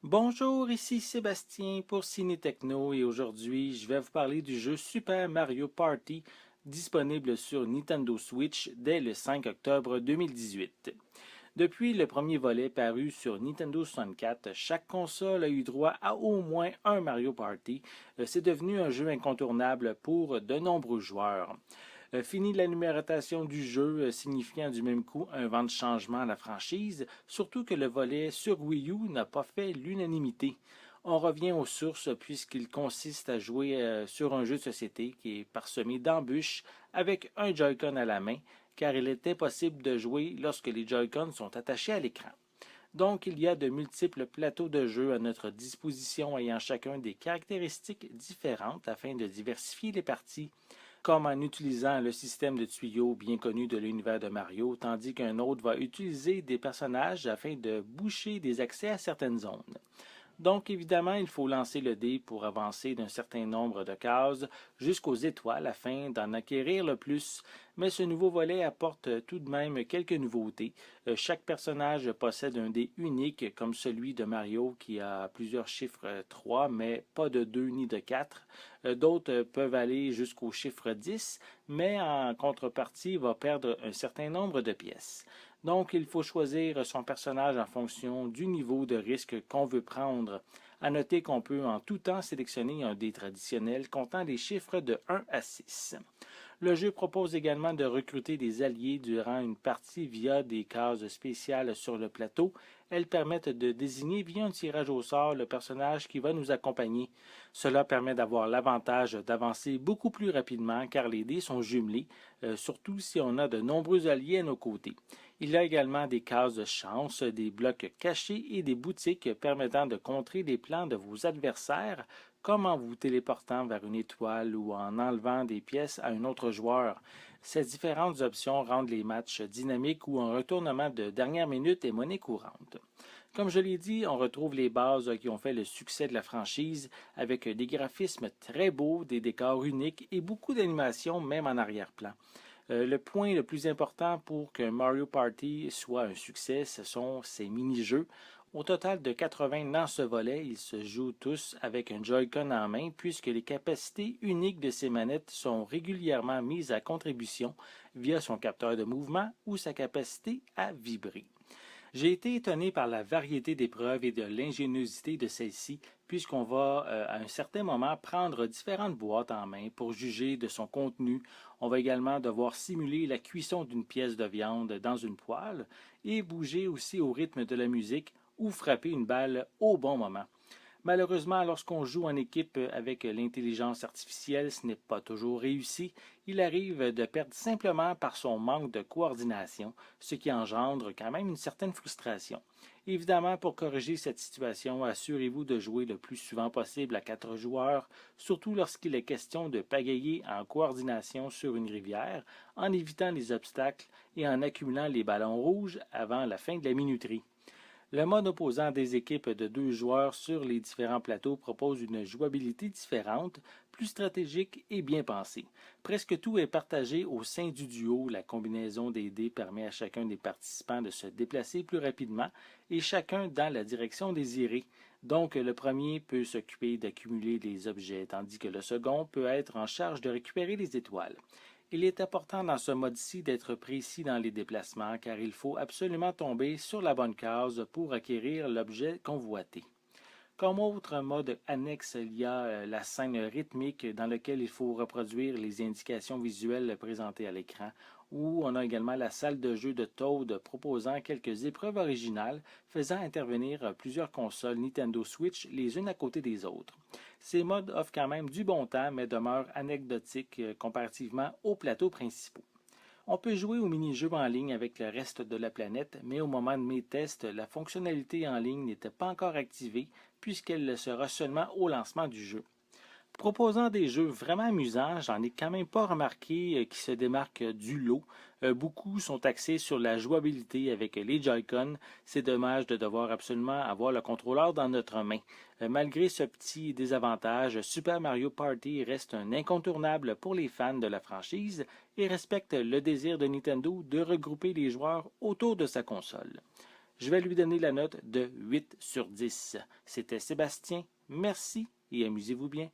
Bonjour, ici Sébastien pour Ciné Techno et aujourd'hui je vais vous parler du jeu Super Mario Party disponible sur Nintendo Switch dès le 5 octobre 2018. Depuis le premier volet paru sur Nintendo 64, chaque console a eu droit à au moins un Mario Party. C'est devenu un jeu incontournable pour de nombreux joueurs. Fini la numérotation du jeu, signifiant du même coup un vent de changement à la franchise, surtout que le volet sur Wii U n'a pas fait l'unanimité. On revient aux sources puisqu'il consiste à jouer sur un jeu de société qui est parsemé d'embûches avec un Joy-Con à la main, car il est impossible de jouer lorsque les Joy-Con sont attachés à l'écran. Donc, il y a de multiples plateaux de jeu à notre disposition ayant chacun des caractéristiques différentes afin de diversifier les parties, comme en utilisant le système de tuyaux bien connu de l'univers de Mario, tandis qu'un autre va utiliser des personnages afin de boucher des accès à certaines zones. Donc, évidemment, il faut lancer le dé pour avancer d'un certain nombre de cases jusqu'aux étoiles afin d'en acquérir le plus. Mais ce nouveau volet apporte tout de même quelques nouveautés. Chaque personnage possède un dé unique, comme celui de Mario qui a plusieurs chiffres 3, mais pas de 2 ni de 4. D'autres peuvent aller jusqu'au chiffre 10, mais en contrepartie va perdre un certain nombre de pièces. Donc, il faut choisir son personnage en fonction du niveau de risque qu'on veut prendre. À noter qu'on peut en tout temps sélectionner un dé traditionnel comptant les chiffres de 1 à 6. Le jeu propose également de recruter des alliés durant une partie via des cases spéciales sur le plateau. Elles permettent de désigner via un tirage au sort le personnage qui va nous accompagner. Cela permet d'avoir l'avantage d'avancer beaucoup plus rapidement car les dés sont jumelés, surtout si on a de nombreux alliés à nos côtés. Il y a également des cases de chance, des blocs cachés et des boutiques permettant de contrer les plans de vos adversaires, comme en vous téléportant vers une étoile ou en enlevant des pièces à un autre joueur. Ces différentes options rendent les matchs dynamiques où un retournement de dernière minute est monnaie courante. Comme je l'ai dit, on retrouve les bases qui ont fait le succès de la franchise avec des graphismes très beaux, des décors uniques et beaucoup d'animations même en arrière-plan. Le point le plus important pour qu'un Mario Party soit un succès, ce sont ses mini-jeux. Au total de 80 dans ce volet, ils se jouent tous avec un Joy-Con en main puisque les capacités uniques de ces manettes sont régulièrement mises à contribution via son capteur de mouvement ou sa capacité à vibrer. J'ai été étonné par la variété d'épreuves et de l'ingéniosité de celles-ci, puisqu'on va à un certain moment prendre différentes boîtes en main pour juger de son contenu. On va également devoir simuler la cuisson d'une pièce de viande dans une poêle et bouger aussi au rythme de la musique ou frapper une balle au bon moment. Malheureusement, lorsqu'on joue en équipe avec l'intelligence artificielle, ce n'est pas toujours réussi. Il arrive de perdre simplement par son manque de coordination, ce qui engendre quand même une certaine frustration. Évidemment, pour corriger cette situation, assurez-vous de jouer le plus souvent possible à 4 joueurs, surtout lorsqu'il est question de pagayer en coordination sur une rivière, en évitant les obstacles et en accumulant les ballons rouges avant la fin de la minuterie. Le mode opposant des équipes de 2 joueurs sur les différents plateaux propose une jouabilité différente, plus stratégique et bien pensée. Presque tout est partagé au sein du duo. La combinaison des dés permet à chacun des participants de se déplacer plus rapidement et chacun dans la direction désirée. Donc, le premier peut s'occuper d'accumuler les objets, tandis que le second peut être en charge de récupérer les étoiles. Il est important dans ce mode-ci d'être précis dans les déplacements car il faut absolument tomber sur la bonne case pour acquérir l'objet convoité. Comme autre mode annexe, il y a la scène rythmique dans laquelle il faut reproduire les indications visuelles présentées à l'écran, où on a également la salle de jeu de Toad proposant quelques épreuves originales faisant intervenir plusieurs consoles Nintendo Switch les unes à côté des autres. Ces modes offrent quand même du bon temps mais demeurent anecdotiques comparativement aux plateaux principaux. On peut jouer aux mini-jeux en ligne avec le reste de la planète, mais au moment de mes tests, la fonctionnalité en ligne n'était pas encore activée puisqu'elle le sera seulement au lancement du jeu. Proposant des jeux vraiment amusants, j'en ai quand même pas remarqué qui se démarquent du lot. Beaucoup sont axés sur la jouabilité avec les Joy-Con. C'est dommage de devoir absolument avoir le contrôleur dans notre main. Malgré ce petit désavantage, Super Mario Party reste un incontournable pour les fans de la franchise et respecte le désir de Nintendo de regrouper les joueurs autour de sa console. je vais lui donner la note de 8 sur 10. C'était Sébastien, merci et amusez-vous bien.